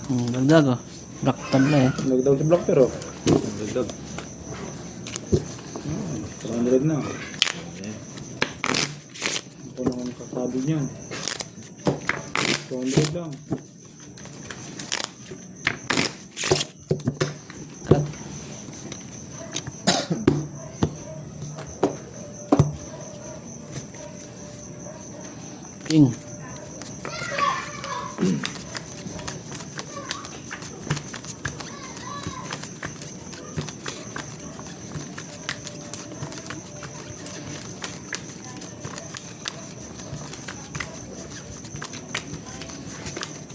Dagdag oh. Black tabla eh. Dagdag sa block pero. Dagdag. 400 na. Ito na ang kasabi niyan. 200 lang. Cut. King.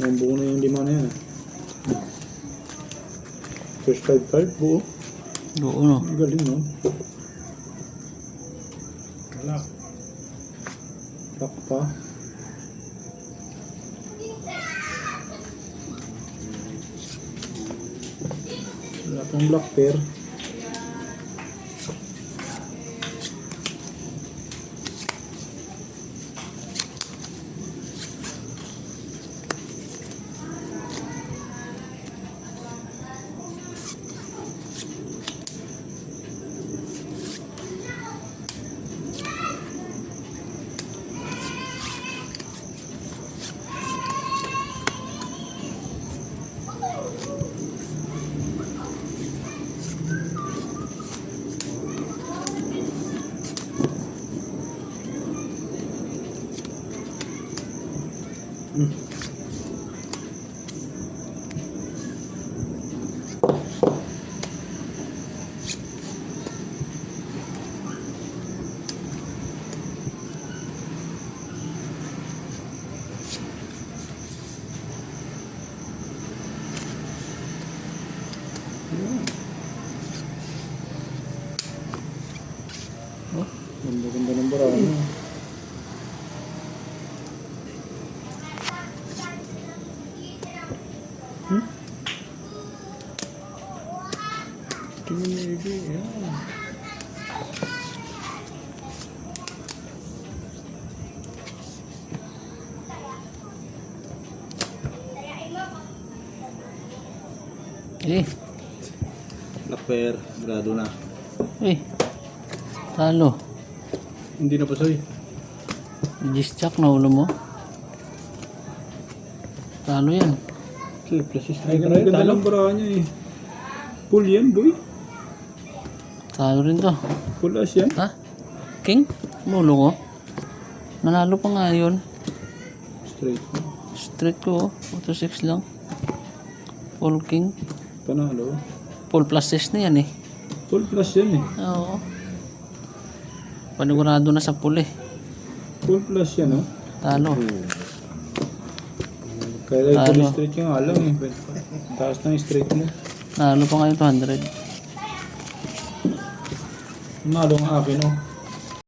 Yung buo na yung lima na yan. First 5-5 buo. Oo no. Ang galing no. Wala. Lock pa. Wala pang black pair. Oh. Ganda-ganda ng barano. Maybe, yeah. Eh. Black pair, grado na. Eh. Talo. Hindi na pasoy. Dischak na ulo mo. Talo yan. Ay, ganda lang barano niya eh. Full yan, boy. Talo rin to. Full as yan. Ha? King? Mulo ko. Nanalo pa nga yun. Straight. Straight ko oh. Auto 6 lang. Full king. Panalo. Full plus 6 na yan eh. Full plus yan eh. Oo. Panigurado na sa pool eh. Full plus yan oh. Talo. Kaya Talo. full straight yung alam eh. Taas na yung straight mo. Nalo pa ngayon 200. Nalo ang akin oh.